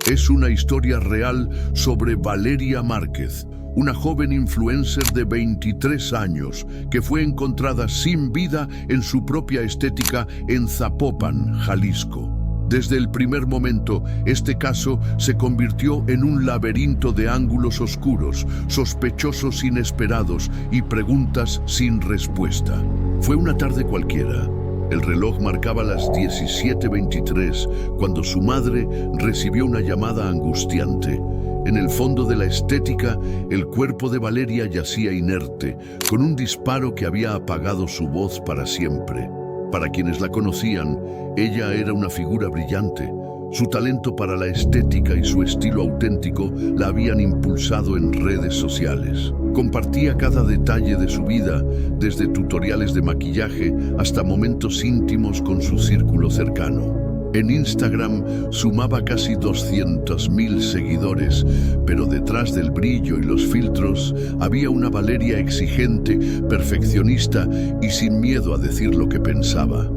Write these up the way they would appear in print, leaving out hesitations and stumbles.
Es una historia real sobre Valeria Márquez, una joven influencer de 23 años que fue encontrada sin vida en su propia estética en Zapopan, Jalisco. Desde el primer momento, este caso se convirtió en un laberinto de ángulos oscuros, sospechosos inesperados y preguntas sin respuesta. Fue una tarde cualquiera. El reloj marcaba las 17:23 cuando su madre recibió una llamada angustiante. En el fondo de la estética, el cuerpo de Valeria yacía inerte, con un disparo que había apagado su voz para siempre. Para quienes la conocían, ella era una figura brillante. Su talento para la estética y su estilo auténtico la habían impulsado en redes sociales. Compartía cada detalle de su vida, desde tutoriales de maquillaje hasta momentos íntimos con su círculo cercano. En Instagram sumaba casi 200.000 seguidores, pero detrás del brillo y los filtros había una Valeria exigente, perfeccionista y sin miedo a decir lo que pensaba.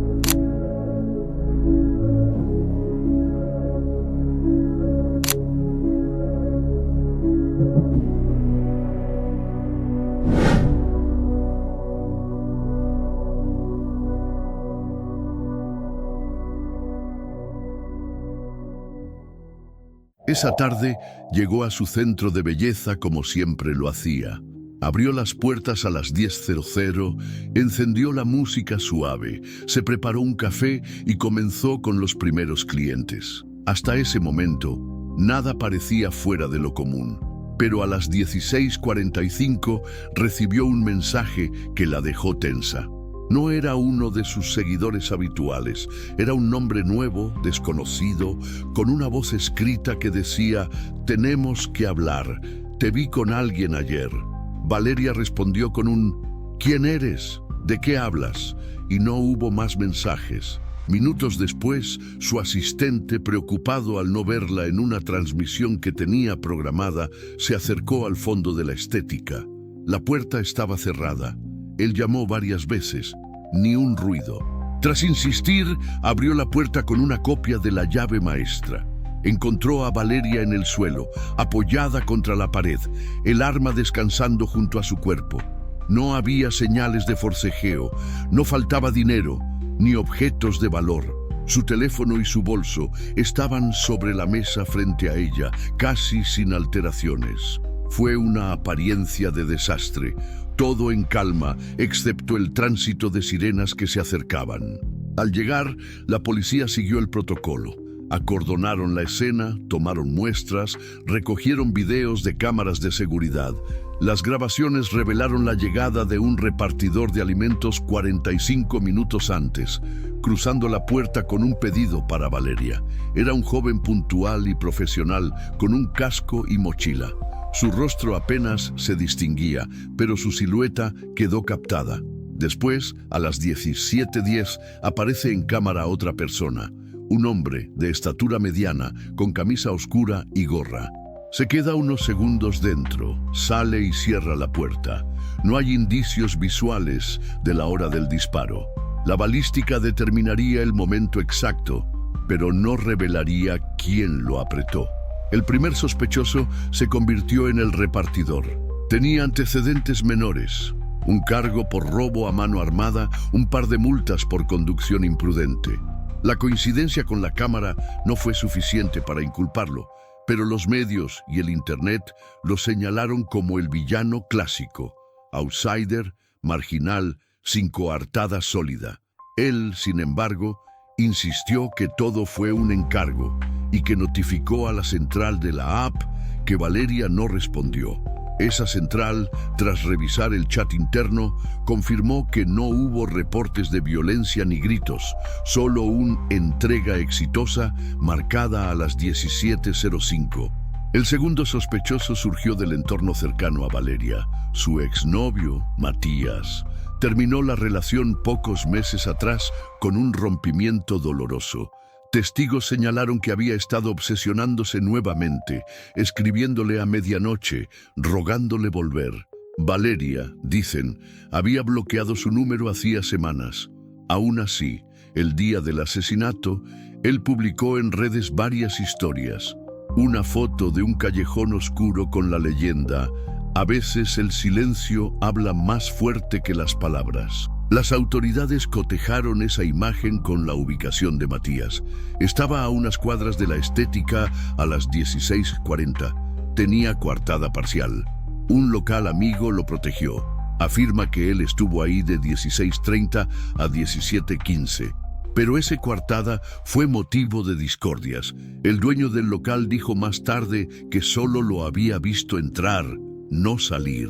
Esa tarde llegó a su centro de belleza como siempre lo hacía. Abrió las puertas a las 10:00, encendió la música suave, se preparó un café y comenzó con los primeros clientes. Hasta ese momento, nada parecía fuera de lo común. Pero a las 16:45 recibió un mensaje que la dejó tensa. No era uno de sus seguidores habituales, era un nombre nuevo, desconocido, con una voz escrita que decía: «Tenemos que hablar, te vi con alguien ayer». Valeria respondió con un «¿Quién eres? ¿De qué hablas?». Y no hubo más mensajes. Minutos después, su asistente, preocupado al no verla en una transmisión que tenía programada, se acercó al fondo de la estética. La puerta estaba cerrada. Él llamó varias veces, ni un ruido. Tras insistir, abrió la puerta con una copia de la llave maestra. Encontró a Valeria en el suelo, apoyada contra la pared, el arma descansando junto a su cuerpo. No había señales de forcejeo, no faltaba dinero, ni objetos de valor. Su teléfono y su bolso estaban sobre la mesa frente a ella, casi sin alteraciones. Fue una apariencia de desastre. Todo en calma, excepto el tránsito de sirenas que se acercaban. Al llegar, la policía siguió el protocolo. Acordonaron la escena, tomaron muestras, recogieron videos de cámaras de seguridad. Las grabaciones revelaron la llegada de un repartidor de alimentos 45 minutos antes, cruzando la puerta con un pedido para Valeria. Era un joven puntual y profesional, con un casco y mochila. Su rostro apenas se distinguía, pero su silueta quedó captada. Después, a las 17:10, aparece en cámara otra persona, un hombre de estatura mediana, con camisa oscura y gorra. Se queda unos segundos dentro, sale y cierra la puerta. No hay indicios visuales de la hora del disparo. La balística determinaría el momento exacto, pero no revelaría quién lo apretó. El primer sospechoso se convirtió en el repartidor. Tenía antecedentes menores, un cargo por robo a mano armada, un par de multas por conducción imprudente. La coincidencia con la cámara no fue suficiente para inculparlo, pero los medios y el Internet lo señalaron como el villano clásico, outsider, marginal, sin coartada sólida. Él, sin embargo, insistió que todo fue un encargo y que notificó a la central de la app que Valeria no respondió. Esa central, tras revisar el chat interno, confirmó que no hubo reportes de violencia ni gritos, solo una entrega exitosa marcada a las 17:05. El segundo sospechoso surgió del entorno cercano a Valeria. Su exnovio, Matías, terminó la relación pocos meses atrás con un rompimiento doloroso. Testigos señalaron que había estado obsesionándose nuevamente, escribiéndole a medianoche, rogándole volver. Valeria, dicen, había bloqueado su número hacía semanas. Aún así, el día del asesinato, él publicó en redes varias historias. Una foto de un callejón oscuro con la leyenda: a veces el silencio habla más fuerte que las palabras. Las autoridades cotejaron esa imagen con la ubicación de Matías. Estaba a unas cuadras de la Estética a las 16:40. Tenía coartada parcial. Un local amigo lo protegió. Afirma que él estuvo ahí de 16:30 a 17:15. Pero esa coartada fue motivo de discordias. El dueño del local dijo más tarde que solo lo había visto entrar, no salir.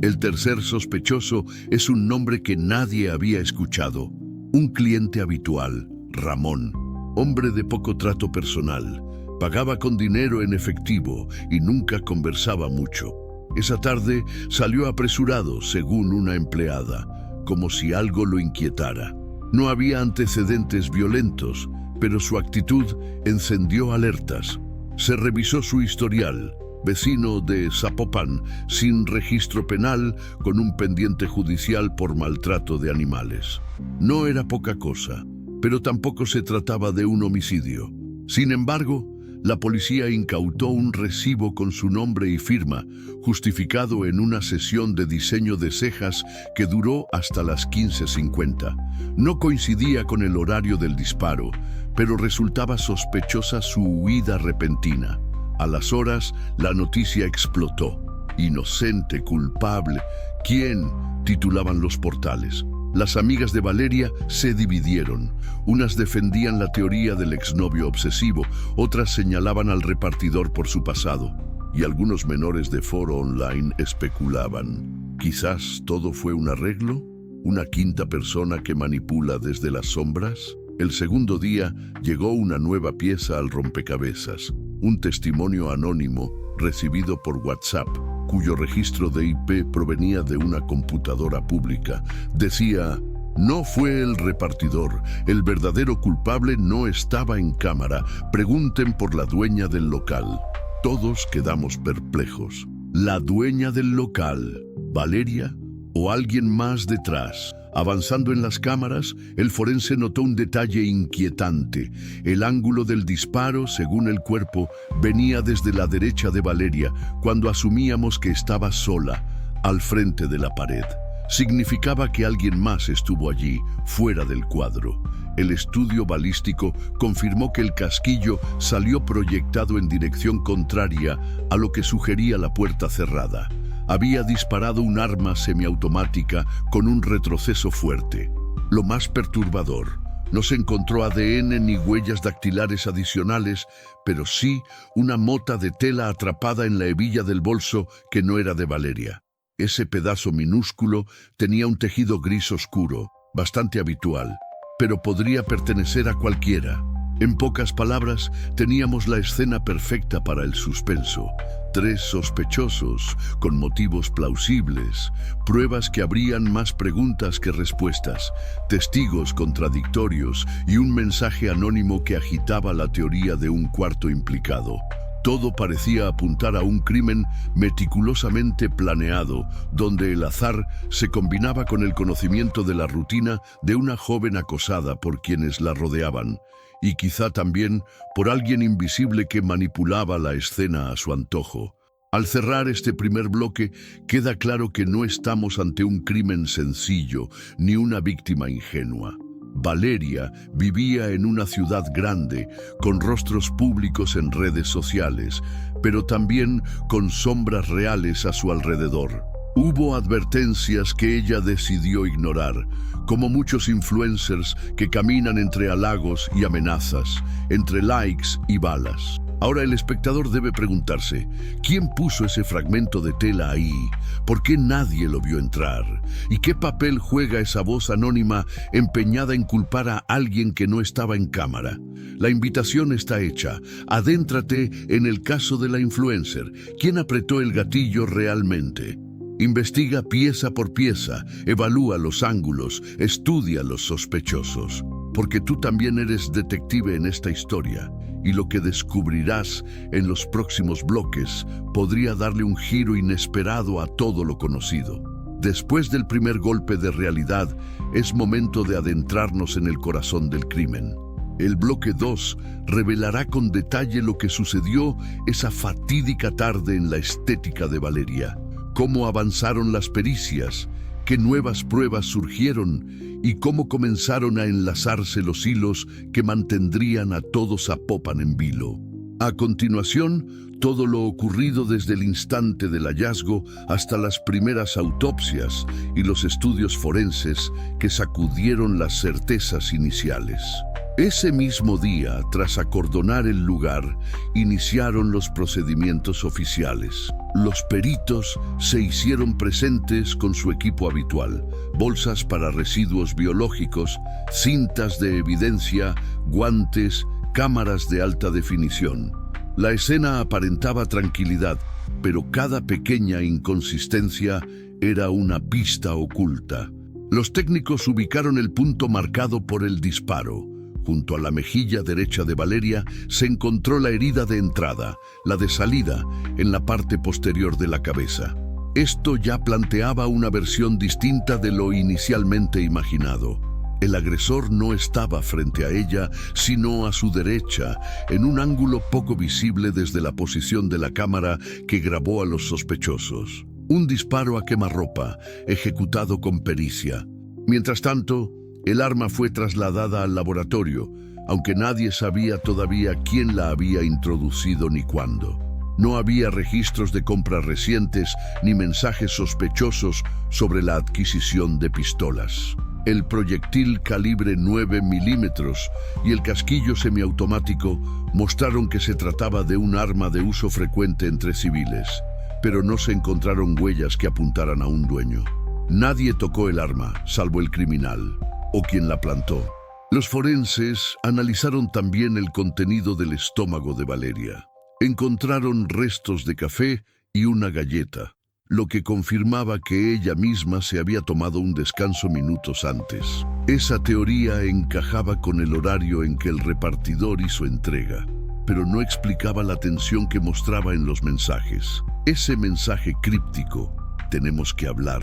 El tercer sospechoso es un nombre que nadie había escuchado. Un cliente habitual, Ramón, hombre de poco trato personal. Pagaba con dinero en efectivo y nunca conversaba mucho. Esa tarde salió apresurado, según una empleada, como si algo lo inquietara. No había antecedentes violentos, pero su actitud encendió alertas. Se revisó su historial: vecino de Zapopan, sin registro penal, con un pendiente judicial por maltrato de animales. No era poca cosa, pero tampoco se trataba de un homicidio. Sin embargo, la policía incautó un recibo con su nombre y firma, justificado en una sesión de diseño de cejas que duró hasta las 15:50. No coincidía con el horario del disparo, pero resultaba sospechosa su huida repentina. A las horas, la noticia explotó. Inocente, culpable. ¿Quién?, titulaban los portales. Las amigas de Valeria se dividieron. Unas defendían la teoría del exnovio obsesivo, otras señalaban al repartidor por su pasado, y algunos menores de foro online especulaban: ¿quizás todo fue un arreglo? ¿Una quinta persona que manipula desde las sombras? El segundo día llegó una nueva pieza al rompecabezas: un testimonio anónimo recibido por WhatsApp, cuyo registro de IP provenía de una computadora pública. Decía: no fue el repartidor, el verdadero culpable no estaba en cámara, pregunten por la dueña del local. Todos quedamos perplejos. ¿La dueña del local, Valeria, o alguien más detrás? Avanzando en las cámaras, el forense notó un detalle inquietante. El ángulo del disparo, según el cuerpo, venía desde la derecha de Valeria, cuando asumíamos que estaba sola, al frente de la pared. Significaba que alguien más estuvo allí, fuera del cuadro. El estudio balístico confirmó que el casquillo salió proyectado en dirección contraria a lo que sugería la puerta cerrada. Había disparado un arma semiautomática con un retroceso fuerte. Lo más perturbador: no se encontró ADN ni huellas dactilares adicionales, pero sí una mota de tela atrapada en la hebilla del bolso que no era de Valeria. Ese pedazo minúsculo tenía un tejido gris oscuro, bastante habitual, pero podría pertenecer a cualquiera. En pocas palabras, teníamos la escena perfecta para el suspenso. 3 sospechosos, con motivos plausibles, pruebas que abrían más preguntas que respuestas, testigos contradictorios y un mensaje anónimo que agitaba la teoría de un cuarto implicado. Todo parecía apuntar a un crimen meticulosamente planeado, donde el azar se combinaba con el conocimiento de la rutina de una joven acosada por quienes la rodeaban, y quizá también por alguien invisible que manipulaba la escena a su antojo. Al cerrar este primer bloque, queda claro que no estamos ante un crimen sencillo, ni una víctima ingenua. Valeria vivía en una ciudad grande, con rostros públicos en redes sociales, pero también con sombras reales a su alrededor. Hubo advertencias que ella decidió ignorar, como muchos influencers que caminan entre halagos y amenazas, entre likes y balas. Ahora el espectador debe preguntarse: ¿quién puso ese fragmento de tela ahí? ¿Por qué nadie lo vio entrar? ¿Y qué papel juega esa voz anónima empeñada en culpar a alguien que no estaba en cámara? La invitación está hecha. Adéntrate en el caso de la influencer. ¿Quién apretó el gatillo realmente? Investiga pieza por pieza, evalúa los ángulos, estudia los sospechosos, porque tú también eres detective en esta historia, y lo que descubrirás en los próximos bloques podría darle un giro inesperado a todo lo conocido. Después del primer golpe de realidad, es momento de adentrarnos en el corazón del crimen. El bloque 2 revelará con detalle lo que sucedió esa fatídica tarde en la estética de Valeria, cómo avanzaron las pericias, qué nuevas pruebas surgieron y cómo comenzaron a enlazarse los hilos que mantendrían a todo Zapopan en vilo. A continuación, todo lo ocurrido desde el instante del hallazgo hasta las primeras autopsias y los estudios forenses que sacudieron las certezas iniciales. Ese mismo día, tras acordonar el lugar, iniciaron los procedimientos oficiales. Los peritos se hicieron presentes con su equipo habitual: bolsas para residuos biológicos, cintas de evidencia, guantes, cámaras de alta definición. La escena aparentaba tranquilidad, pero cada pequeña inconsistencia era una pista oculta. Los técnicos ubicaron el punto marcado por el disparo. Junto a la mejilla derecha de Valeria se encontró la herida de entrada, la de salida, en la parte posterior de la cabeza. Esto ya planteaba una versión distinta de lo inicialmente imaginado. El agresor no estaba frente a ella, sino a su derecha, en un ángulo poco visible desde la posición de la cámara que grabó a los sospechosos. Un disparo a quemarropa, ejecutado con pericia. Mientras tanto, el arma fue trasladada al laboratorio, aunque nadie sabía todavía quién la había introducido ni cuándo. No había registros de compras recientes ni mensajes sospechosos sobre la adquisición de pistolas. El proyectil calibre 9 milímetros y el casquillo semiautomático mostraron que se trataba de un arma de uso frecuente entre civiles, pero no se encontraron huellas que apuntaran a un dueño. Nadie tocó el arma, salvo el criminal, o quien la plantó. Los forenses analizaron también el contenido del estómago de Valeria. Encontraron restos de café y una galleta, lo que confirmaba que ella misma se había tomado un descanso minutos antes. Esa teoría encajaba con el horario en que el repartidor hizo entrega, pero no explicaba la tensión que mostraba en los mensajes. Ese mensaje críptico, "tenemos que hablar",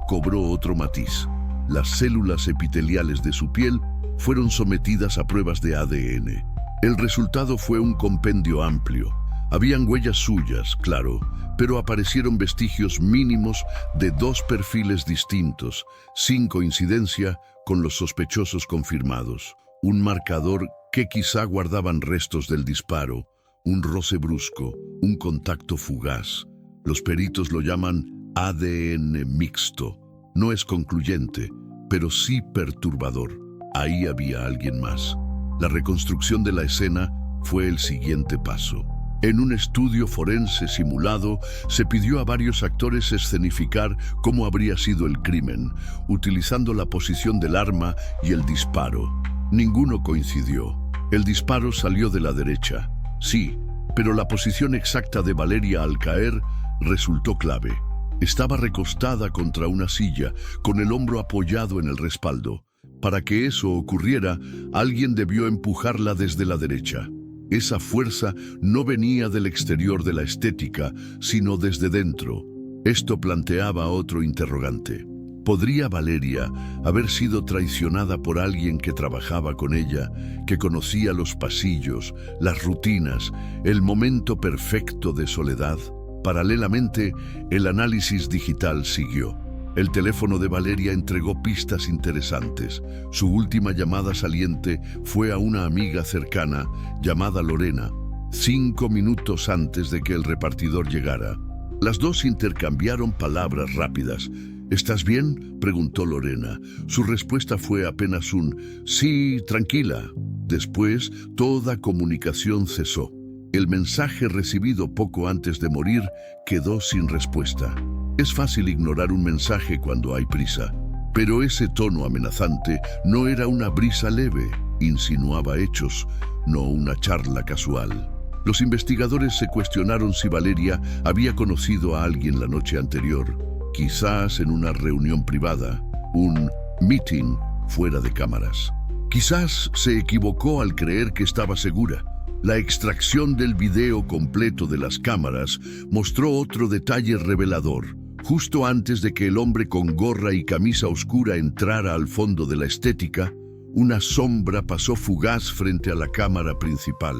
cobró otro matiz. Las células epiteliales de su piel fueron sometidas a pruebas de ADN. El resultado fue un compendio amplio. Habían huellas suyas, claro, pero aparecieron vestigios mínimos de dos perfiles distintos, sin coincidencia con los sospechosos confirmados. Un marcador que quizá guardaban restos del disparo, un roce brusco, un contacto fugaz. Los peritos lo llaman ADN mixto. No es concluyente, pero sí perturbador. Ahí había alguien más. La reconstrucción de la escena fue el siguiente paso. En un estudio forense simulado, se pidió a varios actores escenificar cómo habría sido el crimen, utilizando la posición del arma y el disparo. Ninguno coincidió. El disparo salió de la derecha, sí, pero la posición exacta de Valeria al caer resultó clave. Estaba recostada contra una silla, con el hombro apoyado en el respaldo. Para que eso ocurriera, alguien debió empujarla desde la derecha. Esa fuerza no venía del exterior de la estética, sino desde dentro. Esto planteaba otro interrogante. ¿Podría Valeria haber sido traicionada por alguien que trabajaba con ella, que conocía los pasillos, las rutinas, el momento perfecto de soledad? Paralelamente, el análisis digital siguió. El teléfono de Valeria entregó pistas interesantes. Su última llamada saliente fue a una amiga cercana, llamada Lorena, 5 minutos antes de que el repartidor llegara. Las dos intercambiaron palabras rápidas. ¿Estás bien?, preguntó Lorena. Su respuesta fue apenas un «sí, tranquila». Después, toda comunicación cesó. El mensaje recibido poco antes de morir quedó sin respuesta. Es fácil ignorar un mensaje cuando hay prisa, pero ese tono amenazante no era una brisa leve, insinuaba hechos, no una charla casual. Los investigadores se cuestionaron si Valeria había conocido a alguien la noche anterior, quizás en una reunión privada, un meeting fuera de cámaras. Quizás se equivocó al creer que estaba segura. La extracción del video completo de las cámaras mostró otro detalle revelador. Justo antes de que el hombre con gorra y camisa oscura entrara al fondo de la estética, una sombra pasó fugaz frente a la cámara principal.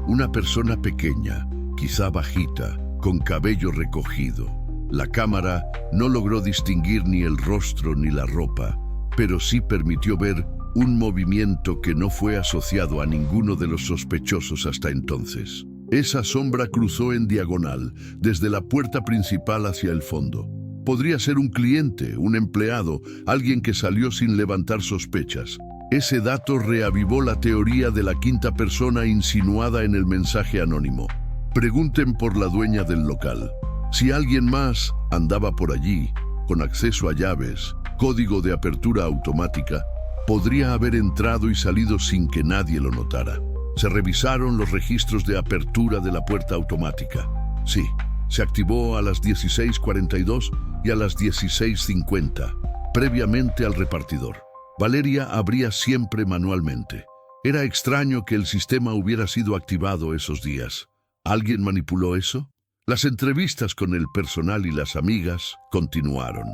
Una persona pequeña, quizá bajita, con cabello recogido. La cámara no logró distinguir ni el rostro ni la ropa, pero sí permitió ver un movimiento que no fue asociado a ninguno de los sospechosos hasta entonces. Esa sombra cruzó en diagonal, desde la puerta principal hacia el fondo. Podría ser un cliente, un empleado, alguien que salió sin levantar sospechas. Ese dato reavivó la teoría de la quinta persona insinuada en el mensaje anónimo. Pregunten por la dueña del local. Si alguien más andaba por allí, con acceso a llaves, código de apertura automática, podría haber entrado y salido sin que nadie lo notara. Se revisaron los registros de apertura de la puerta automática. Sí, se activó a las 16:42 y a las 16:50, previamente al repartidor. Valeria abría siempre manualmente. Era extraño que el sistema hubiera sido activado esos días. ¿Alguien manipuló eso? Las entrevistas con el personal y las amigas continuaron.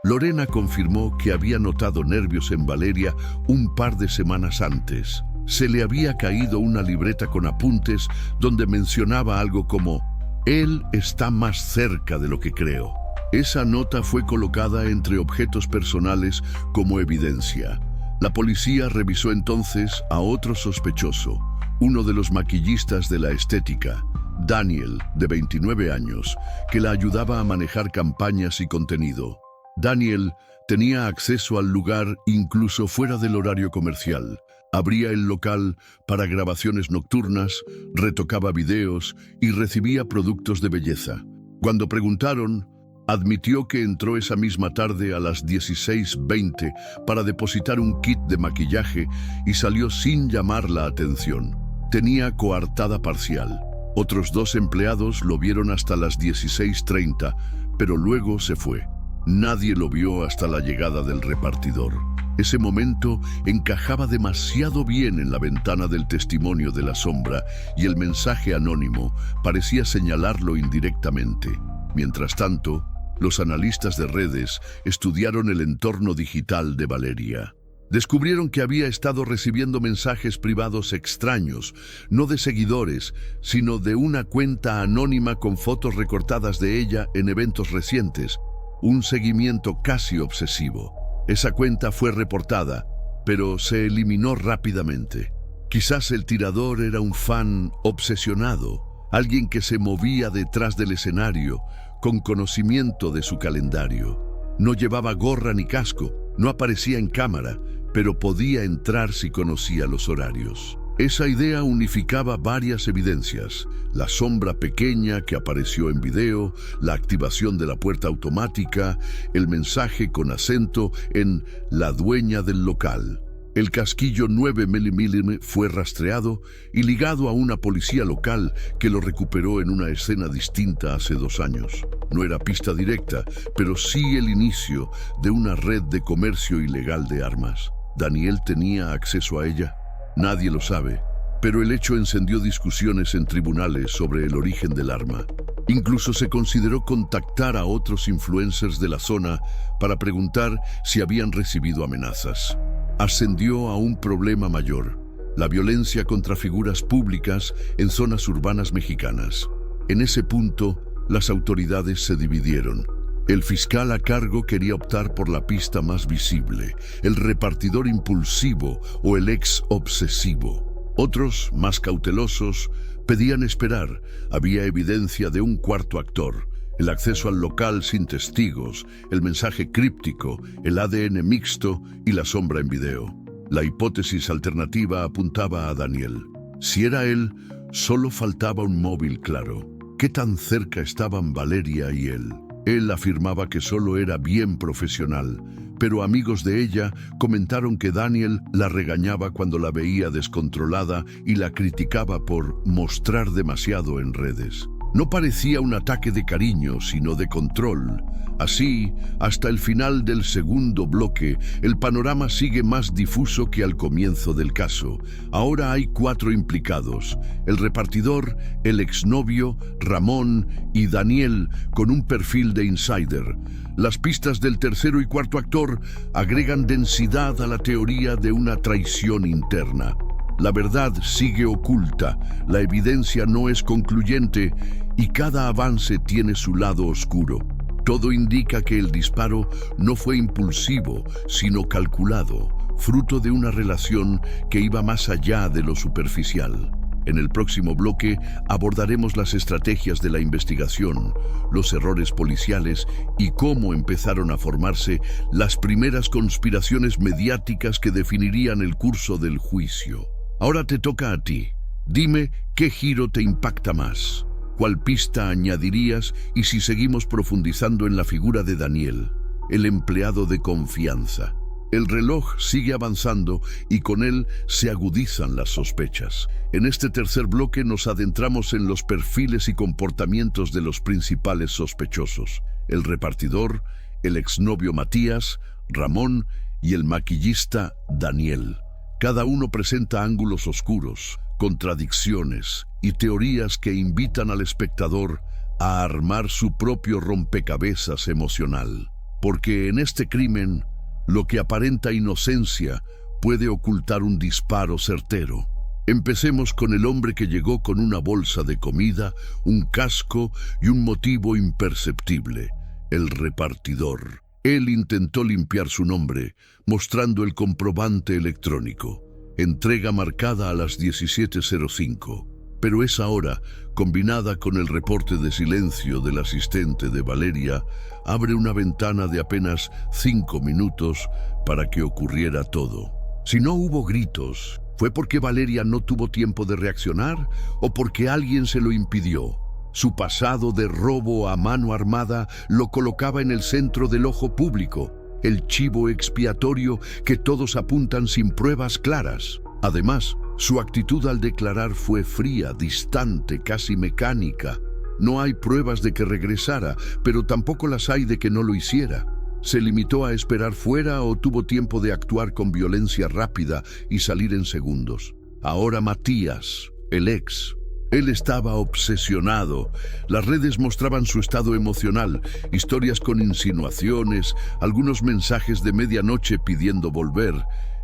Lorena confirmó que había notado nervios en Valeria un par de semanas antes. Se le había caído una libreta con apuntes donde mencionaba algo como «Él está más cerca de lo que creo». Esa nota fue colocada entre objetos personales como evidencia. La policía revisó entonces a otro sospechoso, uno de los maquillistas de la estética, Daniel, de 29 años, que la ayudaba a manejar campañas y contenido. Daniel tenía acceso al lugar incluso fuera del horario comercial. Abría el local para grabaciones nocturnas, retocaba videos y recibía productos de belleza. Cuando preguntaron, admitió que entró esa misma tarde a las 16:20 para depositar un kit de maquillaje y salió sin llamar la atención. Tenía coartada parcial. Otros 2 empleados lo vieron hasta las 16:30, pero luego se fue. Nadie lo vio hasta la llegada del repartidor. Ese momento encajaba demasiado bien en la ventana del testimonio de la sombra y el mensaje anónimo parecía señalarlo indirectamente. Mientras tanto, los analistas de redes estudiaron el entorno digital de Valeria. Descubrieron que había estado recibiendo mensajes privados extraños, no de seguidores, sino de una cuenta anónima con fotos recortadas de ella en eventos recientes. Un seguimiento casi obsesivo. Esa cuenta fue reportada, pero se eliminó rápidamente. Quizás el tirador era un fan obsesionado, alguien que se movía detrás del escenario, con conocimiento de su calendario. No llevaba gorra ni casco, no aparecía en cámara, pero podía entrar si conocía los horarios. Esa idea unificaba varias evidencias: la sombra pequeña que apareció en video, la activación de la puerta automática, el mensaje con acento en «la dueña del local». El casquillo 9 mm fue rastreado y ligado a una policía local que lo recuperó en una escena distinta hace 2 años. No era pista directa, pero sí el inicio de una red de comercio ilegal de armas. ¿Daniel tenía acceso a ella? Nadie lo sabe, pero el hecho encendió discusiones en tribunales sobre el origen del arma. Incluso se consideró contactar a otros influencers de la zona para preguntar si habían recibido amenazas. Ascendió a un problema mayor: la violencia contra figuras públicas en zonas urbanas mexicanas. En ese punto, las autoridades se dividieron. El fiscal a cargo quería optar por la pista más visible, el repartidor impulsivo o el ex obsesivo. Otros, más cautelosos, pedían esperar. Había evidencia de un cuarto actor: el acceso al local sin testigos, el mensaje críptico, el ADN mixto y la sombra en video. La hipótesis alternativa apuntaba a Daniel. Si era él, solo faltaba un móvil claro. ¿Qué tan cerca estaban Valeria y él? Él afirmaba que solo era bien profesional, pero amigos de ella comentaron que Daniel la regañaba cuando la veía descontrolada y la criticaba por mostrar demasiado en redes. No parecía un ataque de cariño, sino de control. Así, hasta el final del segundo bloque, el panorama sigue más difuso que al comienzo del caso. Ahora hay 4 implicados: el repartidor, el exnovio, Ramón y Daniel, con un perfil de insider. Las pistas del tercero y cuarto actor agregan densidad a la teoría de una traición interna. La verdad sigue oculta, la evidencia no es concluyente y cada avance tiene su lado oscuro. Todo indica que el disparo no fue impulsivo, sino calculado, fruto de una relación que iba más allá de lo superficial. En el próximo bloque abordaremos las estrategias de la investigación, los errores policiales y cómo empezaron a formarse las primeras conspiraciones mediáticas que definirían el curso del juicio. Ahora te toca a ti. Dime qué giro te impacta más, cuál pista añadirías y si seguimos profundizando en la figura de Daniel, el empleado de confianza. El reloj sigue avanzando y con él se agudizan las sospechas. En este tercer bloque nos adentramos en los perfiles y comportamientos de los principales sospechosos: el repartidor, el exnovio Matías, Ramón y el maquillista Daniel. Cada uno presenta ángulos oscuros, contradicciones y teorías que invitan al espectador a armar su propio rompecabezas emocional. Porque en este crimen, lo que aparenta inocencia puede ocultar un disparo certero. Empecemos con el hombre que llegó con una bolsa de comida, un casco y un motivo imperceptible: el repartidor. Él intentó limpiar su nombre, mostrando el comprobante electrónico. Entrega marcada a las 17:05. Pero esa hora, combinada con el reporte de silencio del asistente de Valeria, abre una ventana de apenas 5 minutos para que ocurriera todo. Si no hubo gritos, ¿fue porque Valeria no tuvo tiempo de reaccionar o porque alguien se lo impidió? Su pasado de robo a mano armada lo colocaba en el centro del ojo público, el chivo expiatorio que todos apuntan sin pruebas claras. Además, su actitud al declarar fue fría, distante, casi mecánica. No hay pruebas de que regresara, pero tampoco las hay de que no lo hiciera. ¿Se limitó a esperar fuera o tuvo tiempo de actuar con violencia rápida y salir en segundos? Ahora Matías, el ex. Él estaba obsesionado. Las redes mostraban su estado emocional, historias con insinuaciones, algunos mensajes de medianoche pidiendo volver.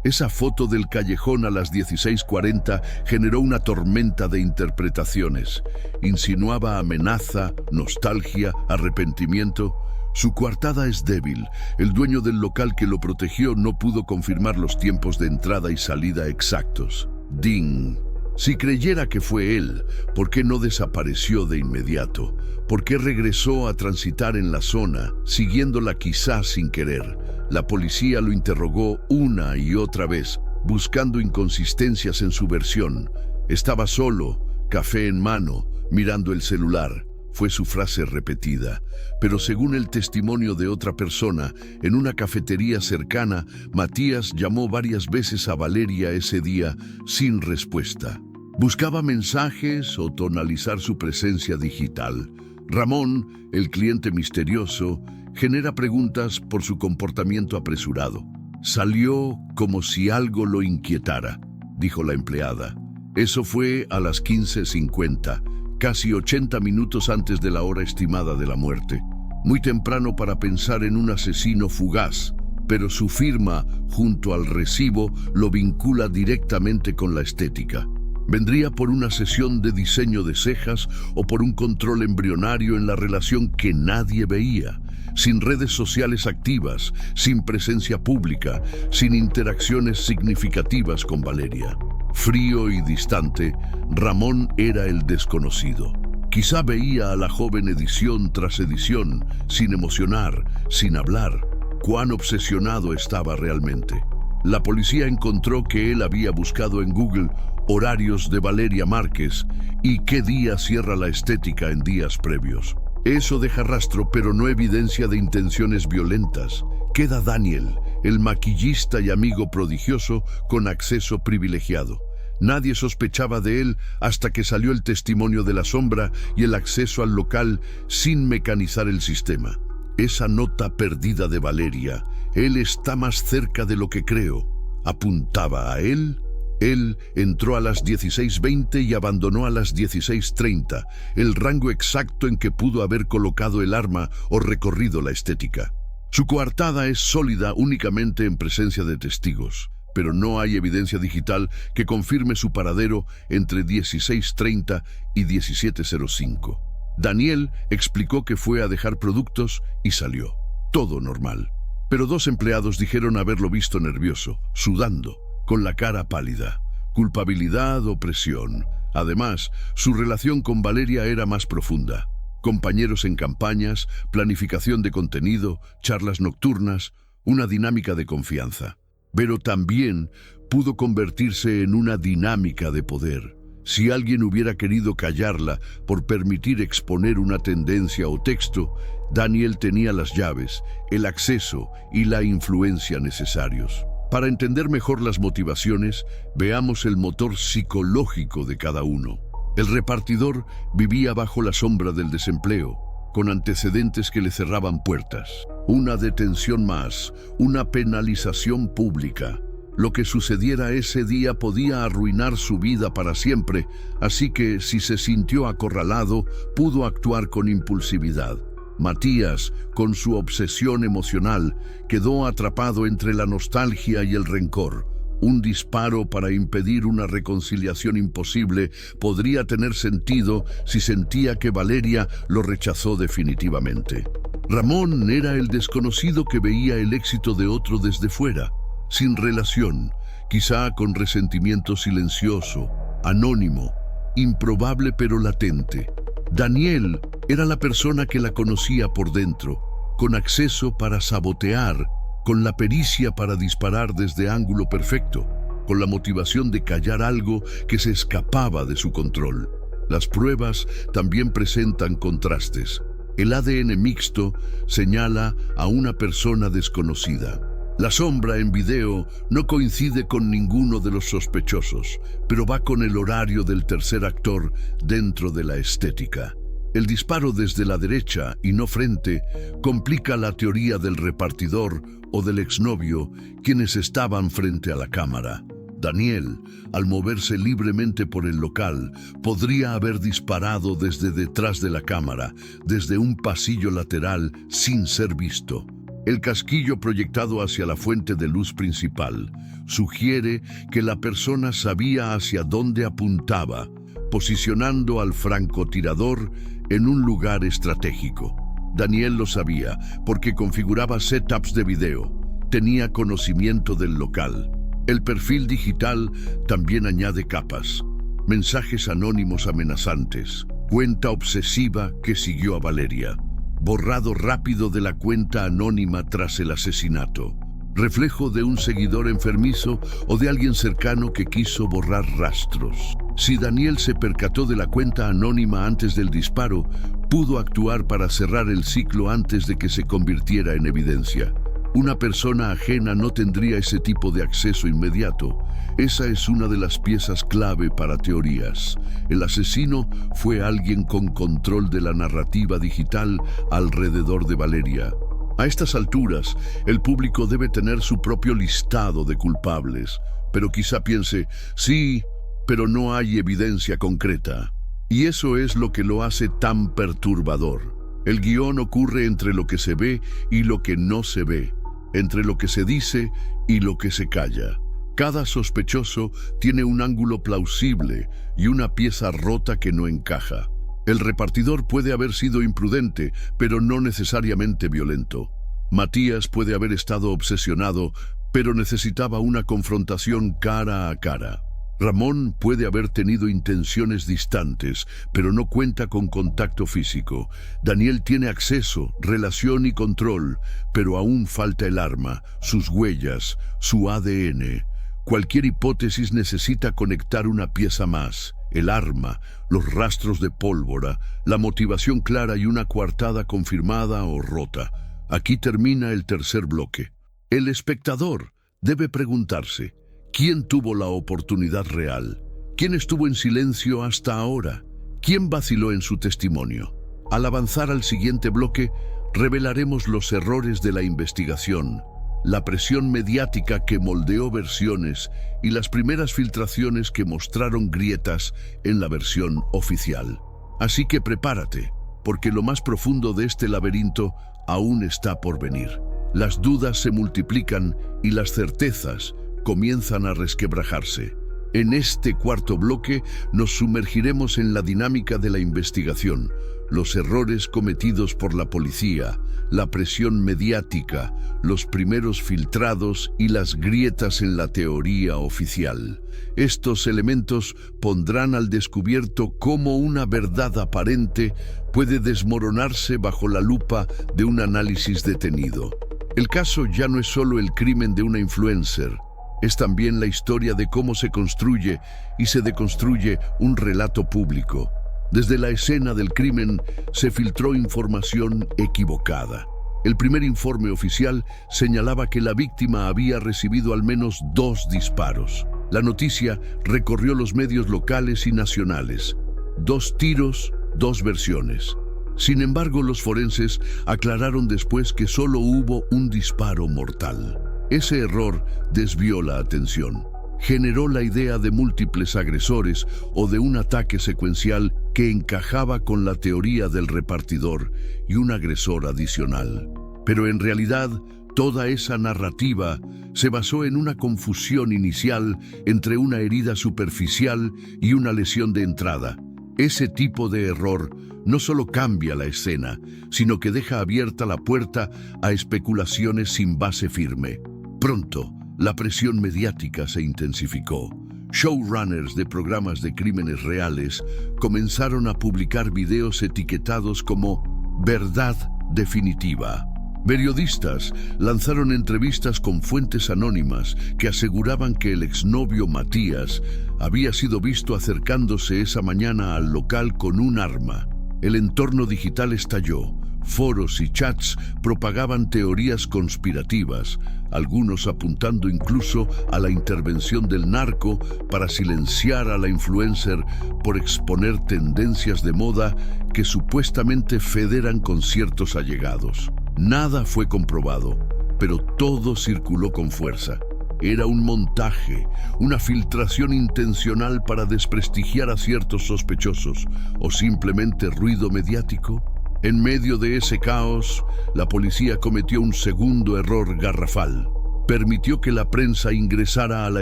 Esa foto del callejón a las 16:40 generó una tormenta de interpretaciones. Insinuaba amenaza, nostalgia, arrepentimiento. Su coartada es débil. El dueño del local que lo protegió no pudo confirmar los tiempos de entrada y salida exactos. Ding. Si creyera que fue él, ¿por qué no desapareció de inmediato? ¿Por qué regresó a transitar en la zona, siguiéndola quizás sin querer? La policía lo interrogó una y otra vez, buscando inconsistencias en su versión. Estaba solo, café en mano, mirando el celular. Fue su frase repetida. Pero según el testimonio de otra persona, en una cafetería cercana, Matías llamó varias veces a Valeria ese día sin respuesta. Buscaba mensajes o tonalizar su presencia digital. Ramón, el cliente misterioso, genera preguntas por su comportamiento apresurado. Salió como si algo lo inquietara, dijo la empleada. Eso fue a las 15:50, casi 80 minutos antes de la hora estimada de la muerte. Muy temprano para pensar en un asesino fugaz, pero su firma junto al recibo lo vincula directamente con la estética. ¿Vendría por una sesión de diseño de cejas o por un control embrionario en la relación que nadie veía? Sin redes sociales activas, sin presencia pública, sin interacciones significativas con Valeria. Frío y distante, Ramón era el desconocido. Quizá veía a la joven edición tras edición, sin emocionar, sin hablar. ¿Cuán obsesionado estaba realmente? La policía encontró que él había buscado en Google horarios de Valeria Márquez y qué día cierra la estética en días previos. Eso deja rastro, pero no evidencia de intenciones violentas. Queda Daniel, el maquillista y amigo prodigioso con acceso privilegiado. Nadie sospechaba de él hasta que salió el testimonio de la sombra y el acceso al local sin mecanizar el sistema. Esa nota perdida de Valeria, él está más cerca de lo que creo, apuntaba a él. Él entró a las 16:20 y abandonó a las 16:30, el rango exacto en que pudo haber colocado el arma o recorrido la estética. Su coartada es sólida únicamente en presencia de testigos, pero no hay evidencia digital que confirme su paradero entre 16:30 y 17:05. Daniel explicó que fue a dejar productos y salió. Todo normal. Pero 2 empleados dijeron haberlo visto nervioso, sudando, con la cara pálida. Culpabilidad o presión. Además, su relación con Valeria era más profunda. Compañeros en campañas, planificación de contenido, charlas nocturnas, una dinámica de confianza. Pero también pudo convertirse en una dinámica de poder. Si alguien hubiera querido callarla por permitir exponer una tendencia o texto, Daniel tenía las llaves, el acceso y la influencia necesarios. Para entender mejor las motivaciones, veamos el motor psicológico de cada uno. El repartidor vivía bajo la sombra del desempleo, con antecedentes que le cerraban puertas. Una detención más, una penalización pública. Lo que sucediera ese día podía arruinar su vida para siempre, así que si se sintió acorralado, pudo actuar con impulsividad. Matías, con su obsesión emocional, quedó atrapado entre la nostalgia y el rencor. Un disparo para impedir una reconciliación imposible podría tener sentido si sentía que Valeria lo rechazó definitivamente. Ramón era el desconocido que veía el éxito de otro desde fuera, sin relación, quizá con resentimiento silencioso, anónimo, improbable pero latente. Daniel era la persona que la conocía por dentro, con acceso para sabotear, con la pericia para disparar desde ángulo perfecto, con la motivación de callar algo que se escapaba de su control. Las pruebas también presentan contrastes. El ADN mixto señala a una persona desconocida. La sombra en video no coincide con ninguno de los sospechosos, pero va con el horario del tercer actor dentro de la estética. El disparo desde la derecha y no frente complica la teoría del repartidor o del exnovio, quienes estaban frente a la cámara. Daniel, al moverse libremente por el local, podría haber disparado desde detrás de la cámara, desde un pasillo lateral, sin ser visto. El casquillo proyectado hacia la fuente de luz principal sugiere que la persona sabía hacia dónde apuntaba, posicionando al francotirador en un lugar estratégico. Daniel lo sabía porque configuraba setups de video, tenía conocimiento del local. El perfil digital también añade capas, mensajes anónimos amenazantes, cuenta obsesiva que siguió a Valeria, borrado rápido de la cuenta anónima tras el asesinato, reflejo de un seguidor enfermizo o de alguien cercano que quiso borrar rastros. Si Daniel se percató de la cuenta anónima antes del disparo, pudo actuar para cerrar el ciclo antes de que se convirtiera en evidencia. Una persona ajena no tendría ese tipo de acceso inmediato. Esa es una de las piezas clave para teorías. El asesino fue alguien con control de la narrativa digital alrededor de Valeria. A estas alturas, el público debe tener su propio listado de culpables, pero quizá piense, sí, pero no hay evidencia concreta. Y eso es lo que lo hace tan perturbador. El guión ocurre entre lo que se ve y lo que no se ve, entre lo que se dice y lo que se calla. Cada sospechoso tiene un ángulo plausible y una pieza rota que no encaja. El repartidor puede haber sido imprudente, pero no necesariamente violento. Matías puede haber estado obsesionado, pero necesitaba una confrontación cara a cara. Ramón puede haber tenido intenciones distantes, pero no cuenta con contacto físico. Daniel tiene acceso, relación y control, pero aún falta el arma, sus huellas, su ADN. Cualquier hipótesis necesita conectar una pieza más. El arma, los rastros de pólvora, la motivación clara y una coartada confirmada o rota. Aquí termina el tercer bloque. El espectador debe preguntarse, ¿quién tuvo la oportunidad real? ¿Quién estuvo en silencio hasta ahora? ¿Quién vaciló en su testimonio? Al avanzar al siguiente bloque, revelaremos los errores de la investigación, la presión mediática que moldeó versiones y las primeras filtraciones que mostraron grietas en la versión oficial. Así que prepárate, porque lo más profundo de este laberinto aún está por venir. Las dudas se multiplican y las certezas comienzan a resquebrajarse. En este cuarto bloque nos sumergiremos en la dinámica de la investigación, los errores cometidos por la policía, la presión mediática, los primeros filtrados y las grietas en la teoría oficial. Estos elementos pondrán al descubierto cómo una verdad aparente puede desmoronarse bajo la lupa de un análisis detenido. El caso ya no es solo el crimen de una influencer, es también la historia de cómo se construye y se deconstruye un relato público. Desde la escena del crimen se filtró información equivocada. El primer informe oficial señalaba que la víctima había recibido al menos 2 disparos. La noticia recorrió los medios locales y nacionales. 2 tiros, 2 versiones. Sin embargo, los forenses aclararon después que solo hubo un disparo mortal. Ese error desvió la atención. Generó la idea de múltiples agresores o de un ataque secuencial que encajaba con la teoría del repartidor y un agresor adicional. Pero en realidad, toda esa narrativa se basó en una confusión inicial entre una herida superficial y una lesión de entrada. Ese tipo de error no solo cambia la escena, sino que deja abierta la puerta a especulaciones sin base firme. Pronto, la presión mediática se intensificó. Showrunners de programas de crímenes reales comenzaron a publicar videos etiquetados como verdad definitiva. Periodistas lanzaron entrevistas con fuentes anónimas que aseguraban que el exnovio Matías había sido visto acercándose esa mañana al local con un arma. El entorno digital estalló. Foros y chats propagaban teorías conspirativas, algunos apuntando incluso a la intervención del narco para silenciar a la influencer por exponer tendencias de moda que supuestamente federan con ciertos allegados. Nada fue comprobado, pero todo circuló con fuerza. Era un montaje, una filtración intencional para desprestigiar a ciertos sospechosos, o simplemente ruido mediático. En medio de ese caos, la policía cometió un segundo error garrafal. Permitió que la prensa ingresara a la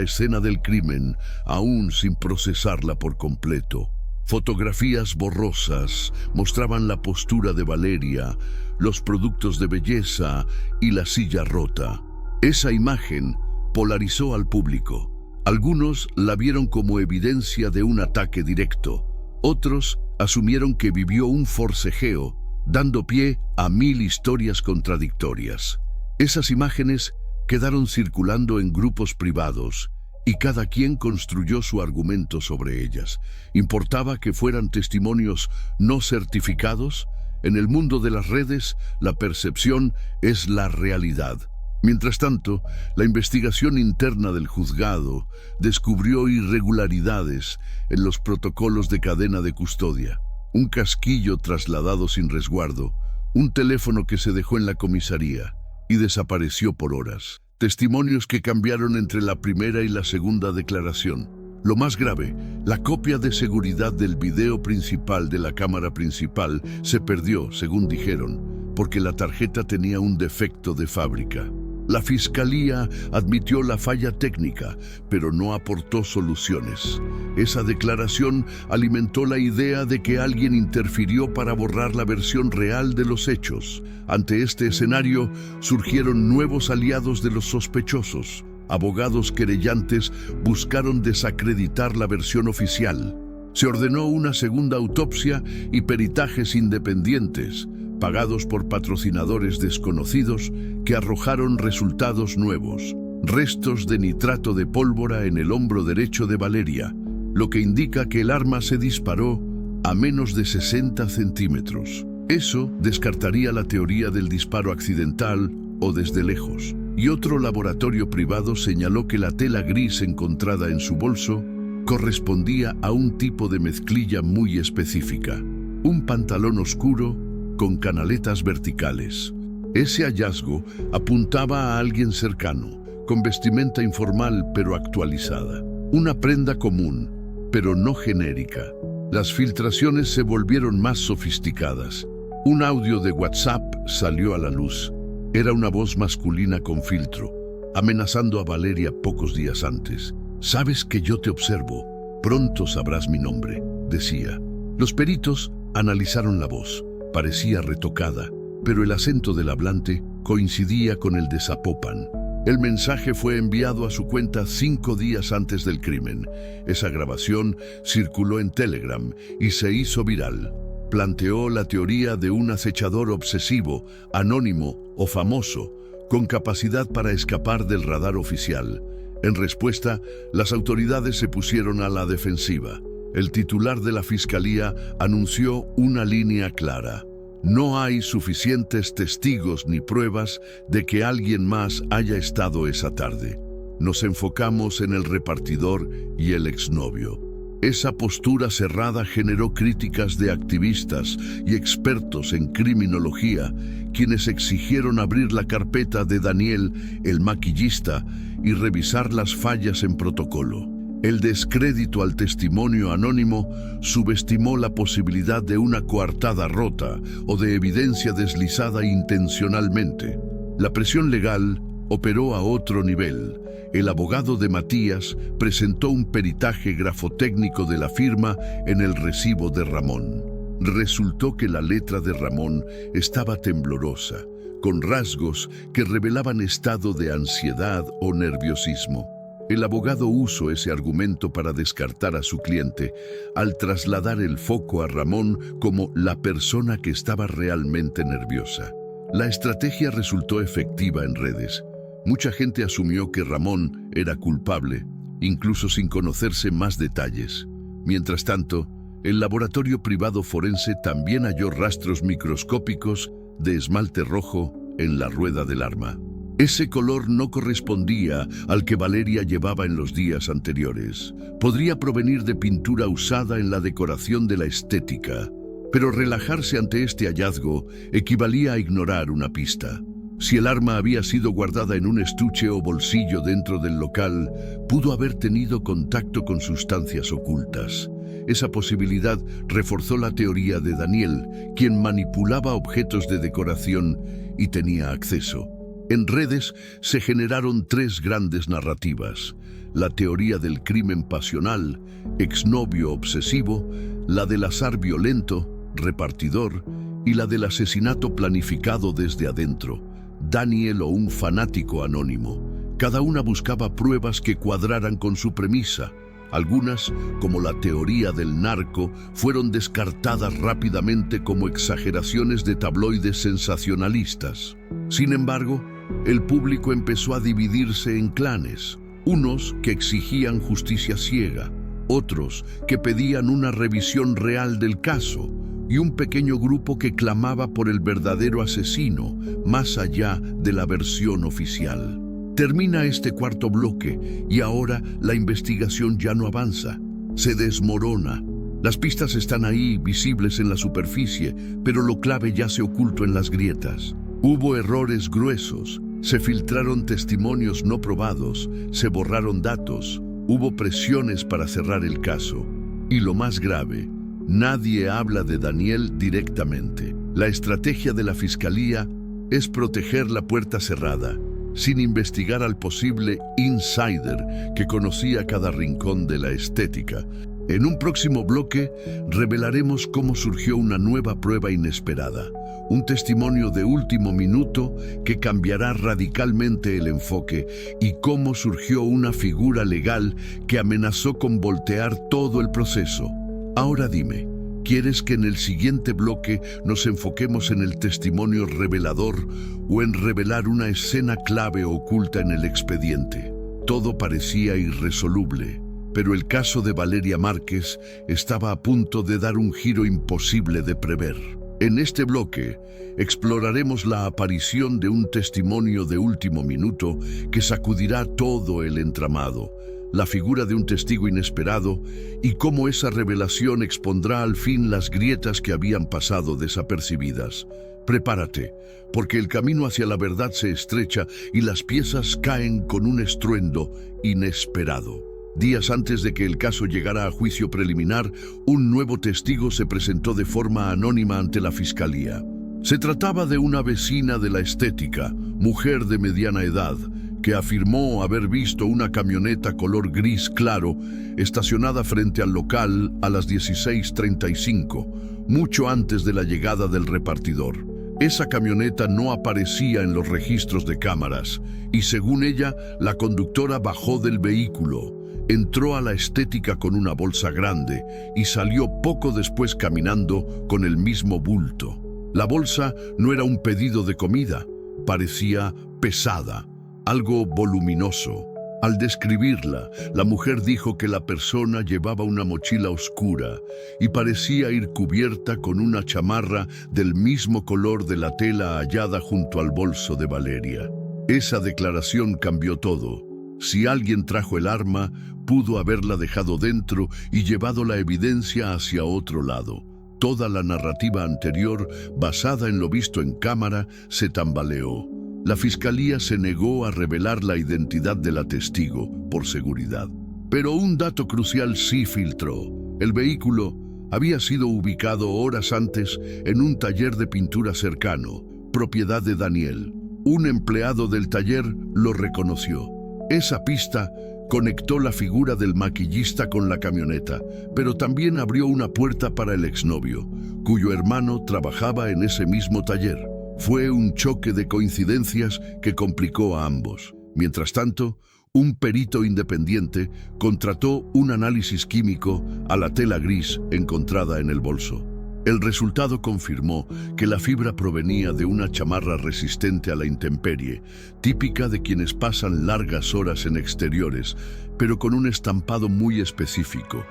escena del crimen, aún sin procesarla por completo. Fotografías borrosas mostraban la postura de Valeria, los productos de belleza y la silla rota. Esa imagen polarizó al público. Algunos la vieron como evidencia de un ataque directo. Otros asumieron que vivió un forcejeo, dando pie a 1000 historias contradictorias. Esas imágenes quedaron circulando en grupos privados y cada quien construyó su argumento sobre ellas. ¿Importaba que fueran testimonios no certificados? En el mundo de las redes, la percepción es la realidad. Mientras tanto, la investigación interna del juzgado descubrió irregularidades en los protocolos de cadena de custodia. Un casquillo trasladado sin resguardo, un teléfono que se dejó en la comisaría y desapareció por horas. Testimonios que cambiaron entre la primera y la segunda declaración. Lo más grave, la copia de seguridad del video principal de la cámara principal se perdió, según dijeron, porque la tarjeta tenía un defecto de fábrica. La fiscalía admitió la falla técnica, pero no aportó soluciones. Esa declaración alimentó la idea de que alguien interfirió para borrar la versión real de los hechos. Ante este escenario, surgieron nuevos aliados de los sospechosos. Abogados querellantes buscaron desacreditar la versión oficial. Se ordenó una segunda autopsia y peritajes independientes, pagados por patrocinadores desconocidos que arrojaron resultados nuevos. Restos de nitrato de pólvora en el hombro derecho de Valeria, lo que indica que el arma se disparó a menos de 60 centímetros. Eso descartaría la teoría del disparo accidental o desde lejos. Y otro laboratorio privado señaló que la tela gris encontrada en su bolso correspondía a un tipo de mezclilla muy específica, un pantalón oscuro con canaletas verticales. Ese hallazgo apuntaba a alguien cercano, con vestimenta informal pero actualizada. Una prenda común, pero no genérica. Las filtraciones se volvieron más sofisticadas. Un audio de WhatsApp salió a la luz. Era una voz masculina con filtro, amenazando a Valeria pocos días antes. «Sabes que yo te observo. Pronto sabrás mi nombre», decía. Los peritos analizaron la voz. Parecía retocada, pero el acento del hablante coincidía con el de Zapopan. El mensaje fue enviado a su cuenta 5 días antes del crimen. Esa grabación circuló en Telegram y se hizo viral. Planteó la teoría de un acechador obsesivo, anónimo o famoso, con capacidad para escapar del radar oficial. En respuesta, las autoridades se pusieron a la defensiva. El titular de la Fiscalía anunció una línea clara. No hay suficientes testigos ni pruebas de que alguien más haya estado esa tarde. Nos enfocamos en el repartidor y el exnovio. Esa postura cerrada generó críticas de activistas y expertos en criminología, quienes exigieron abrir la carpeta de Daniel, el maquillista, y revisar las fallas en protocolo. El descrédito al testimonio anónimo subestimó la posibilidad de una coartada rota o de evidencia deslizada intencionalmente. La presión legal operó a otro nivel. El abogado de Matías presentó un peritaje grafotécnico de la firma en el recibo de Ramón. Resultó que la letra de Ramón estaba temblorosa, con rasgos que revelaban estado de ansiedad o nerviosismo. El abogado usó ese argumento para descartar a su cliente, al trasladar el foco a Ramón como la persona que estaba realmente nerviosa. La estrategia resultó efectiva en redes. Mucha gente asumió que Ramón era culpable, incluso sin conocerse más detalles. Mientras tanto, el laboratorio privado forense también halló rastros microscópicos de esmalte rojo en la rueda del arma. Ese color no correspondía al que Valeria llevaba en los días anteriores. Podría provenir de pintura usada en la decoración de la estética, pero relajarse ante este hallazgo equivalía a ignorar una pista. Si el arma había sido guardada en un estuche o bolsillo dentro del local, pudo haber tenido contacto con sustancias ocultas. Esa posibilidad reforzó la teoría de Daniel, quien manipulaba objetos de decoración y tenía acceso. En redes se generaron 3 grandes narrativas: la teoría del crimen pasional, exnovio obsesivo, la del azar violento, repartidor, y la del asesinato planificado desde adentro, Daniel o un fanático anónimo. Cada una buscaba pruebas que cuadraran con su premisa. Algunas, como la teoría del narco, fueron descartadas rápidamente como exageraciones de tabloides sensacionalistas. Sin embargo, el público empezó a dividirse en clanes, unos que exigían justicia ciega, otros que pedían una revisión real del caso, y un pequeño grupo que clamaba por el verdadero asesino, más allá de la versión oficial. Termina este cuarto bloque y ahora la investigación ya no avanza, se desmorona. Las pistas están ahí, visibles en la superficie, pero lo clave ya se ocultó en las grietas. Hubo errores gruesos, se filtraron testimonios no probados, se borraron datos, hubo presiones para cerrar el caso. Y lo más grave, nadie habla de Daniel directamente. La estrategia de la Fiscalía es proteger la puerta cerrada, sin investigar al posible insider que conocía cada rincón de la estética. En un próximo bloque revelaremos cómo surgió una nueva prueba inesperada, un testimonio de último minuto que cambiará radicalmente el enfoque, y cómo surgió una figura legal que amenazó con voltear todo el proceso. Ahora dime, ¿quieres que en el siguiente bloque nos enfoquemos en el testimonio revelador o en revelar una escena clave oculta en el expediente? Todo parecía irresoluble, pero el caso de Valeria Márquez estaba a punto de dar un giro imposible de prever. En este bloque exploraremos la aparición de un testimonio de último minuto que sacudirá todo el entramado. la figura de un testigo inesperado y cómo esa revelación expondrá al fin las grietas que habían pasado desapercibidas. Prepárate, porque el camino hacia la verdad se estrecha y las piezas caen con un estruendo inesperado. Días antes de que el caso llegara a juicio preliminar, un nuevo testigo se presentó de forma anónima ante la fiscalía. Se trataba de una vecina de la Estética, mujer de mediana edad, que afirmó haber visto una camioneta color gris claro estacionada frente al local a las 16:35, mucho antes de la llegada del repartidor. Esa camioneta no aparecía en los registros de cámaras y, según ella, la conductora bajó del vehículo, entró a la Estética con una bolsa grande y salió poco después caminando con el mismo bulto. La bolsa no era un pedido de comida, parecía pesada, algo voluminoso. Al describirla, la mujer dijo que la persona llevaba una mochila oscura y parecía ir cubierta con una chamarra del mismo color de la tela hallada junto al bolso de Valeria. Esa declaración cambió todo. Si alguien trajo el arma, pudo haberla dejado dentro y llevado la evidencia hacia otro lado. Toda la narrativa anterior, basada en lo visto en cámara, se tambaleó. La fiscalía se negó a revelar la identidad de la testigo, por seguridad. Pero un dato crucial sí filtró. El vehículo había sido ubicado horas antes en un taller de pintura cercano, propiedad de Daniel. Un empleado del taller lo reconoció. Esa pista conectó la figura del maquillista con la camioneta, pero también abrió una puerta para el exnovio, cuyo hermano trabajaba en ese mismo taller. Fue un choque de coincidencias que complicó a ambos. Mientras tanto, un perito independiente contrató un análisis químico a la tela gris encontrada en el bolso. El resultado confirmó que la fibra provenía de una chamarra resistente a la intemperie, típica de quienes pasan largas horas en exteriores, pero con un estampado muy específico.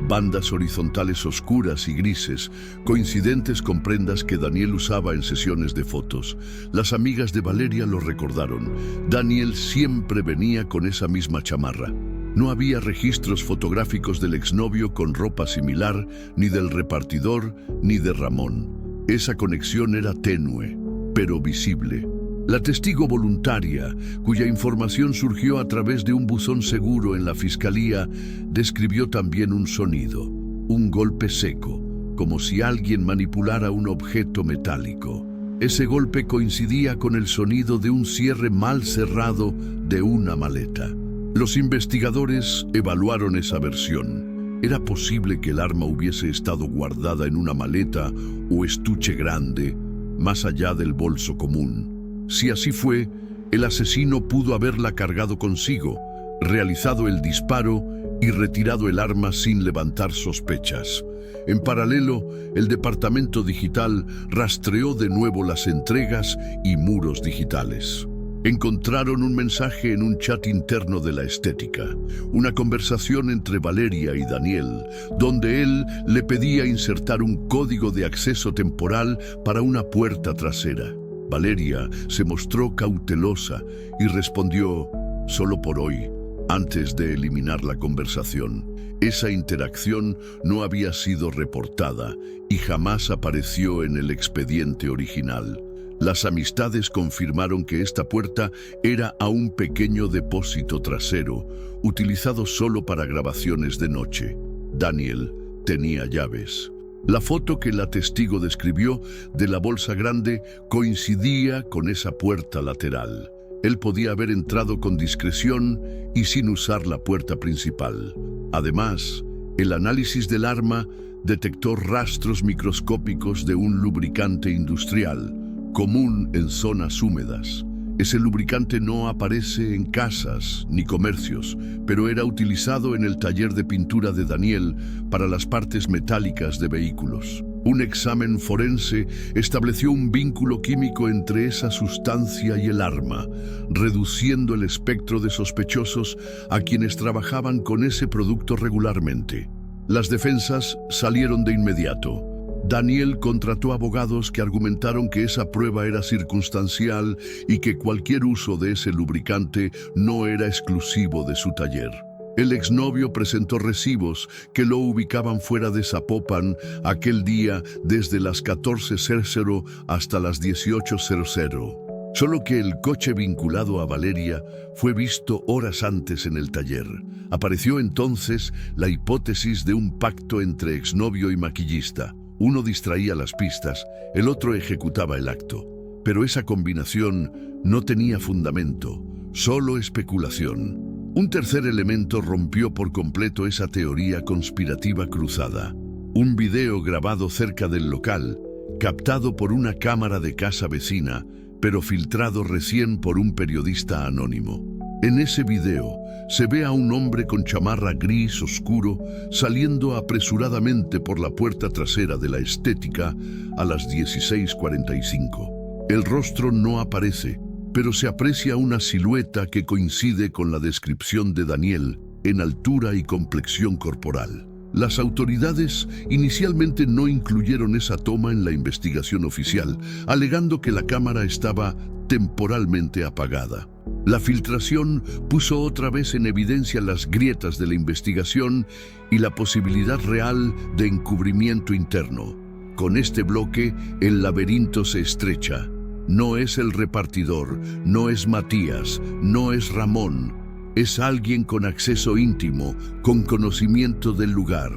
Bandas horizontales oscuras y grises, coincidentes con prendas que Daniel usaba en sesiones de fotos. Las amigas de Valeria lo recordaron. Daniel siempre venía con esa misma chamarra. No había registros fotográficos del exnovio con ropa similar, ni del repartidor, ni de Ramón. Esa conexión era tenue, pero visible. La testigo voluntaria, cuya información surgió a través de un buzón seguro en la fiscalía, describió también un sonido, un golpe seco, como si alguien manipulara un objeto metálico. Ese golpe coincidía con el sonido de un cierre mal cerrado de una maleta. Los investigadores evaluaron esa versión. ¿Era posible que el arma hubiese estado guardada en una maleta o estuche grande, más allá del bolso común? Si así fue, el asesino pudo haberla cargado consigo, realizado el disparo y retirado el arma sin levantar sospechas. En paralelo, el departamento digital rastreó de nuevo las entregas y muros digitales. Encontraron un mensaje en un chat interno de la Estética, una conversación entre Valeria y Daniel, donde él le pedía insertar un código de acceso temporal para una puerta trasera. Valeria se mostró cautelosa y respondió, solo por hoy, antes de eliminar la conversación. Esa interacción no había sido reportada y jamás apareció en el expediente original. Las amistades confirmaron que esta puerta era a un pequeño depósito trasero, utilizado solo para grabaciones de noche. Daniel tenía llaves. La foto que la testigo describió de la bolsa grande coincidía con esa puerta lateral. Él podía haber entrado con discreción y sin usar la puerta principal. Además, el análisis del arma detectó rastros microscópicos de un lubricante industrial, común en zonas húmedas. Ese lubricante no aparece en casas ni comercios, pero era utilizado en el taller de pintura de Daniel para las partes metálicas de vehículos. Un examen forense estableció un vínculo químico entre esa sustancia y el arma, reduciendo el espectro de sospechosos a quienes trabajaban con ese producto regularmente. Las defensas salieron de inmediato. Daniel contrató abogados que argumentaron que esa prueba era circunstancial y que cualquier uso de ese lubricante no era exclusivo de su taller. El exnovio presentó recibos que lo ubicaban fuera de Zapopan aquel día desde las 14:00 hasta las 18:00. Solo que el coche vinculado a Valeria fue visto horas antes en el taller. Apareció entonces la hipótesis de un pacto entre exnovio y maquillista. Uno distraía las pistas, el otro ejecutaba el acto. Pero esa combinación no tenía fundamento, solo especulación. Un tercer elemento rompió por completo esa teoría conspirativa cruzada. Un video grabado cerca del local, captado por una cámara de casa vecina, pero filtrado recién por un periodista anónimo. En ese video se ve a un hombre con chamarra gris oscuro saliendo apresuradamente por la puerta trasera de la Estética a las 16:45. El rostro no aparece, pero se aprecia una silueta que coincide con la descripción de Daniel en altura y complexión corporal. Las autoridades inicialmente no incluyeron esa toma en la investigación oficial, alegando que la cámara estaba temporalmente apagada. La filtración puso otra vez en evidencia las grietas de la investigación y la posibilidad real de encubrimiento interno. Con este bloque, el laberinto se estrecha. No es el repartidor, no es Matías, no es Ramón. Es alguien con acceso íntimo, con conocimiento del lugar,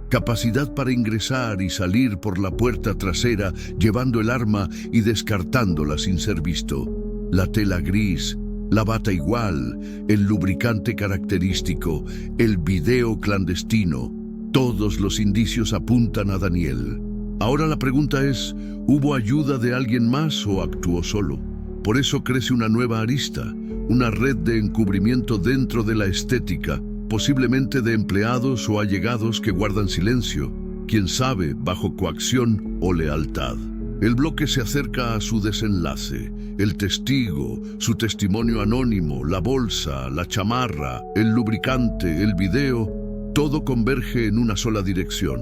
capacidad para ingresar y salir por la puerta trasera llevando el arma y descartándola sin ser visto. La tela gris, la bata igual, el lubricante característico, el video clandestino, todos los indicios apuntan a Daniel. Ahora la pregunta es, ¿hubo ayuda de alguien más o actuó solo? Por eso crece una nueva arista, una red de encubrimiento dentro de la Estética, posiblemente de empleados o allegados que guardan silencio, quién sabe, bajo coacción o lealtad. El bloque se acerca a su desenlace, el testigo, su testimonio anónimo, la bolsa, la chamarra, el lubricante, el video, todo converge en una sola dirección.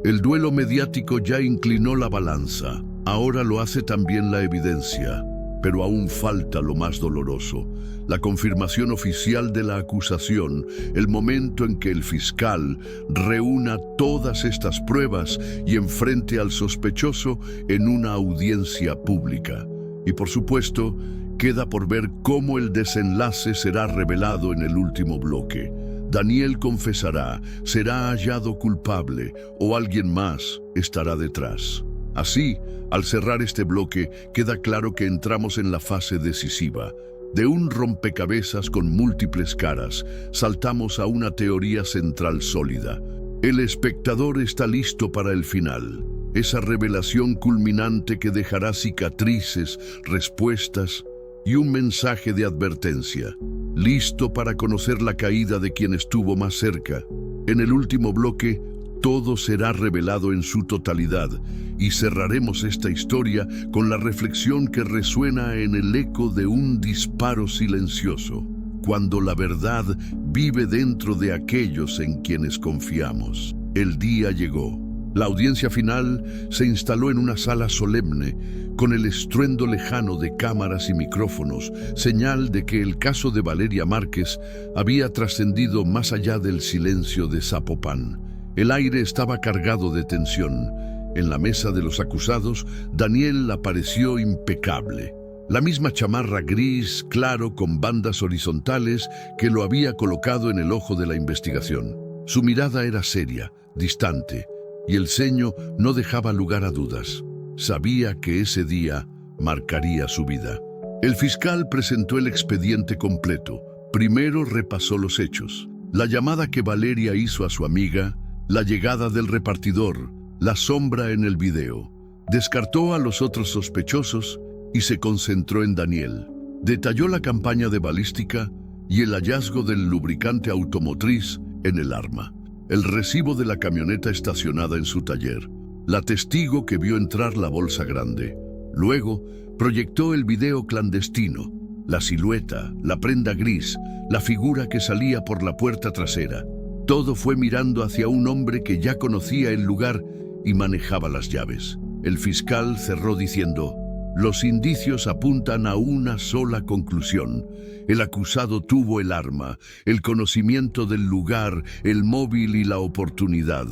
El duelo mediático ya inclinó la balanza, ahora lo hace también la evidencia. Pero aún falta lo más doloroso, la confirmación oficial de la acusación, el momento en que el fiscal reúna todas estas pruebas y enfrente al sospechoso en una audiencia pública. Y por supuesto, queda por ver cómo el desenlace será revelado en el último bloque. Daniel confesará, será hallado culpable o alguien más estará detrás. Así, al cerrar este bloque, queda claro que entramos en la fase decisiva. De un rompecabezas con múltiples caras, saltamos a una teoría central sólida. El espectador está listo para el final, esa revelación culminante que dejará cicatrices, respuestas y un mensaje de advertencia. Listo para conocer la caída de quien estuvo más cerca. En el último bloque, todo será revelado en su totalidad y cerraremos esta historia con la reflexión que resuena en el eco de un disparo silencioso, cuando la verdad vive dentro de aquellos en quienes confiamos. El día llegó. La audiencia final se instaló en una sala solemne, con el estruendo lejano de cámaras y micrófonos, señal de que el caso de Valeria Márquez había trascendido más allá del silencio de Zapopan. El aire estaba cargado de tensión. En la mesa de los acusados, Daniel apareció impecable. La misma chamarra gris, claro, con bandas horizontales que lo había colocado en el ojo de la investigación. Su mirada era seria, distante, y el ceño no dejaba lugar a dudas. Sabía que ese día marcaría su vida. El fiscal presentó el expediente completo. Primero repasó los hechos. La llamada que Valeria hizo a su amiga, la llegada del repartidor, la sombra en el video. Descartó a los otros sospechosos y se concentró en Daniel. Detalló la campaña de balística y el hallazgo del lubricante automotriz en el arma, el recibo de la camioneta estacionada en su taller, la testigo que vio entrar la bolsa grande. Luego, proyectó el video clandestino, la silueta, la prenda gris, la figura que salía por la puerta trasera. Todo fue mirando hacia un hombre que ya conocía el lugar y manejaba las llaves. El fiscal cerró diciendo: Los indicios apuntan a una sola conclusión. El acusado tuvo el arma, el conocimiento del lugar, el móvil y la oportunidad.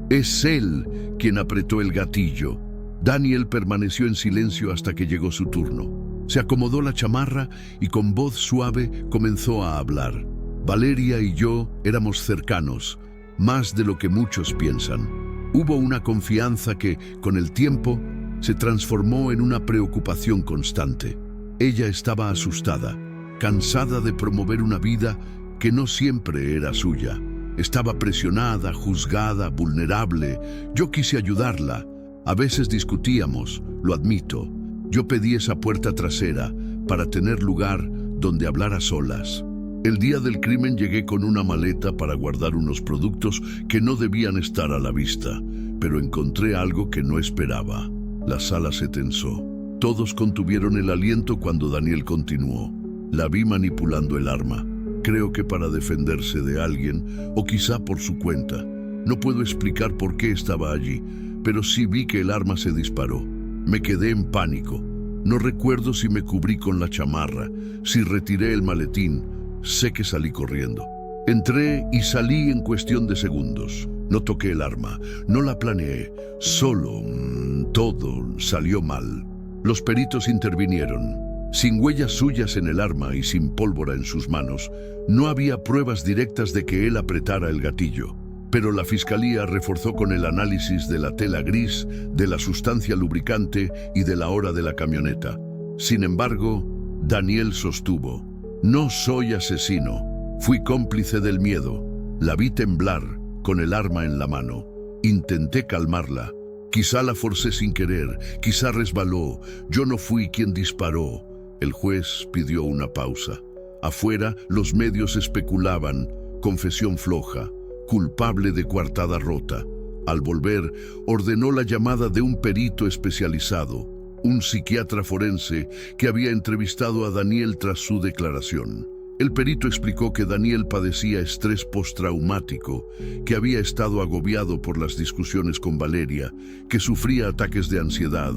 Es él quien apretó el gatillo. Daniel permaneció en silencio hasta que llegó su turno. Se acomodó la chamarra y con voz suave comenzó a hablar. Valeria y yo éramos cercanos, más de lo que muchos piensan. Hubo una confianza que, con el tiempo, se transformó en una preocupación constante. Ella estaba asustada, cansada de promover una vida que no siempre era suya. Estaba presionada, juzgada, vulnerable. Yo quise ayudarla. A veces discutíamos, lo admito. Yo pedí esa puerta trasera para tener lugar donde hablar a solas. El día del crimen llegué con una maleta para guardar unos productos que no debían estar a la vista, pero encontré algo que no esperaba. La sala se tensó. Todos contuvieron el aliento cuando Daniel continuó. La vi manipulando el arma. Creo que para defenderse de alguien, o quizá por su cuenta. No puedo explicar por qué estaba allí, pero sí vi que el arma se disparó. Me quedé en pánico. No recuerdo si me cubrí con la chamarra, si retiré el maletín. Sé que salí corriendo. Entré y salí en cuestión de segundos. No toqué el arma, no la planeé. Solo todo salió mal. Los peritos intervinieron. Sin huellas suyas en el arma y sin pólvora en sus manos, no había pruebas directas de que él apretara el gatillo. Pero la fiscalía reforzó con el análisis de la tela gris, de la sustancia lubricante y de la hora de la camioneta. Sin embargo, Daniel sostuvo: no soy asesino, fui cómplice del miedo. La vi temblar, con el arma en la mano. Intenté calmarla. Quizá la forcé sin querer, quizá resbaló. Yo no fui quien disparó. El juez pidió una pausa. Afuera, los medios especulaban: confesión floja, culpable de coartada rota. Al volver, ordenó la llamada de un perito especializado, un psiquiatra forense que había entrevistado a Daniel tras su declaración. El perito explicó que Daniel padecía estrés postraumático, que había estado agobiado por las discusiones con Valeria, que sufría ataques de ansiedad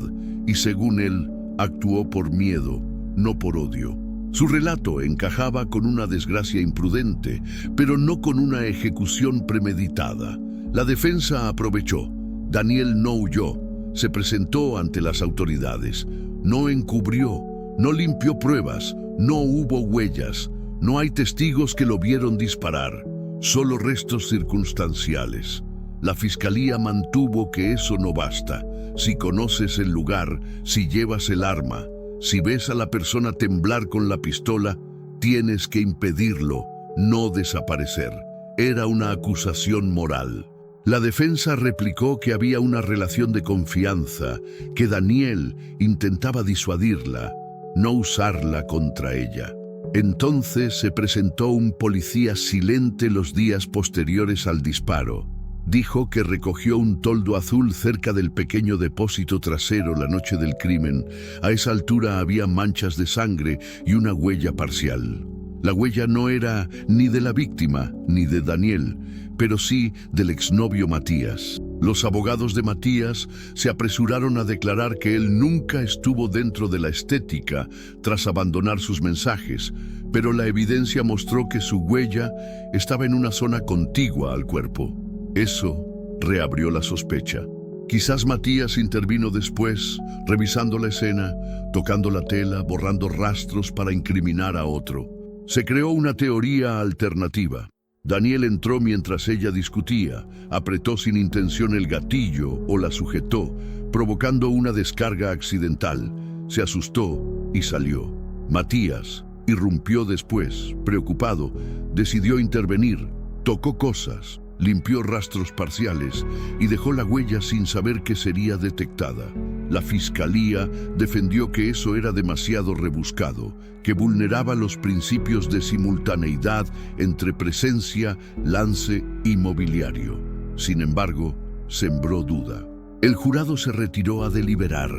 y, según él, actuó por miedo, no por odio. Su relato encajaba con una desgracia imprudente, pero no con una ejecución premeditada. La defensa aprovechó. Daniel no huyó, se presentó ante las autoridades, no encubrió, no limpió pruebas, no hubo huellas. No hay testigos que lo vieron disparar, solo restos circunstanciales. La fiscalía mantuvo que eso no basta. Si conoces el lugar, si llevas el arma, si ves a la persona temblar con la pistola, tienes que impedirlo, no desaparecer. Era una acusación moral. La defensa replicó que había una relación de confianza, que Daniel intentaba disuadirla, no usarla contra ella. Entonces se presentó un policía silente los días posteriores al disparo. Dijo que recogió un toldo azul cerca del pequeño depósito trasero la noche del crimen. A esa altura había manchas de sangre y una huella parcial. La huella no era ni de la víctima ni de Daniel, pero sí del exnovio Matías. Los abogados de Matías se apresuraron a declarar que él nunca estuvo dentro de la estética tras abandonar sus mensajes, pero la evidencia mostró que su huella estaba en una zona contigua al cuerpo. Eso reabrió la sospecha. Quizás Matías intervino después, revisando la escena, tocando la tela, borrando rastros para incriminar a otro. Se creó una teoría alternativa. Daniel entró mientras ella discutía, apretó sin intención el gatillo o la sujetó, provocando una descarga accidental. Se asustó y salió. Matías irrumpió después, preocupado, decidió intervenir, tocó cosas, limpió rastros parciales y dejó la huella sin saber que sería detectada. La fiscalía defendió que eso era demasiado rebuscado, que vulneraba los principios de simultaneidad entre presencia, lance y mobiliario. Sin embargo, sembró duda. El jurado se retiró a deliberar.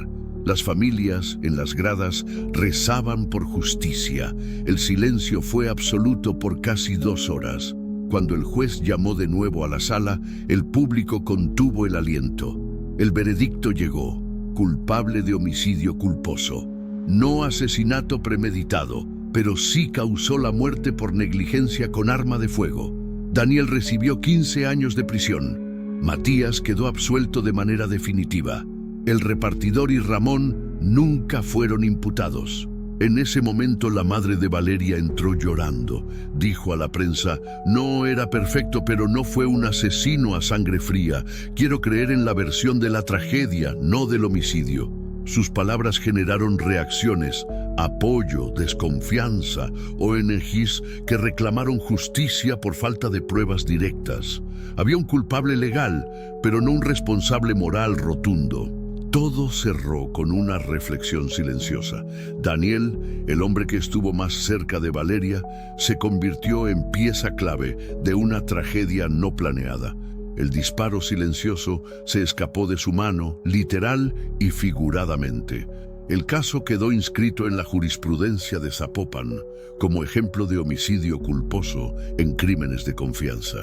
Las familias, en las gradas, rezaban por justicia. El silencio fue absoluto por casi 2 horas. Cuando el juez llamó de nuevo a la sala, el público contuvo el aliento. El veredicto llegó. culpable de homicidio culposo. No asesinato premeditado, pero sí causó la muerte por negligencia con arma de fuego. Daniel recibió 15 años de prisión. Matías quedó absuelto de manera definitiva. El repartidor y Ramón nunca fueron imputados. En ese momento la madre de Valeria entró llorando. Dijo a la prensa: no era perfecto, pero no fue un asesino a sangre fría. Quiero creer en la versión de la tragedia, no del homicidio. Sus palabras generaron reacciones, apoyo, desconfianza, ONGs que reclamaron justicia por falta de pruebas directas. Había un culpable legal, pero no un responsable moral rotundo. Todo cerró con una reflexión silenciosa. Daniel, el hombre que estuvo más cerca de Valeria, se convirtió en pieza clave de una tragedia no planeada. El disparo silencioso se escapó de su mano, literal y figuradamente. El caso quedó inscrito en la jurisprudencia de Zapopan como ejemplo de homicidio culposo en crímenes de confianza.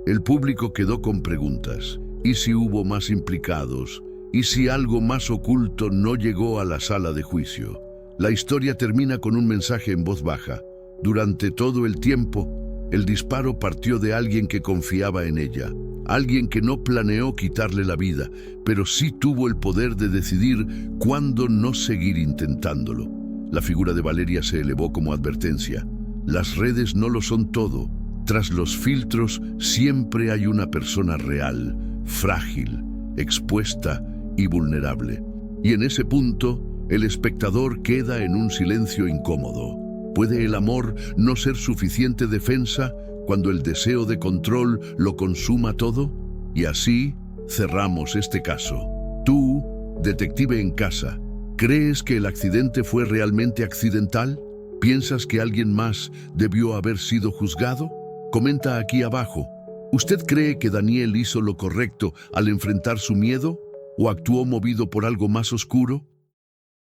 El público quedó con preguntas. ¿Y si hubo más implicados? ¿Y si algo más oculto no llegó a la sala de juicio? La historia termina con un mensaje en voz baja. Durante todo el tiempo, el disparo partió de alguien que confiaba en ella. Alguien que no planeó quitarle la vida, pero sí tuvo el poder de decidir cuándo no seguir intentándolo. La figura de Valeria se elevó como advertencia. Las redes no lo son todo. Tras los filtros siempre hay una persona real, frágil, expuesta y vulnerable. Y en ese punto, el espectador queda en un silencio incómodo. ¿Puede el amor no ser suficiente defensa cuando el deseo de control lo consuma todo? Y así cerramos este caso. Tú, detective en casa, ¿crees que el accidente fue realmente accidental? ¿Piensas que alguien más debió haber sido juzgado? Comenta aquí abajo. ¿Usted cree que Daniel hizo lo correcto al enfrentar su miedo? ¿O actuó movido por algo más oscuro?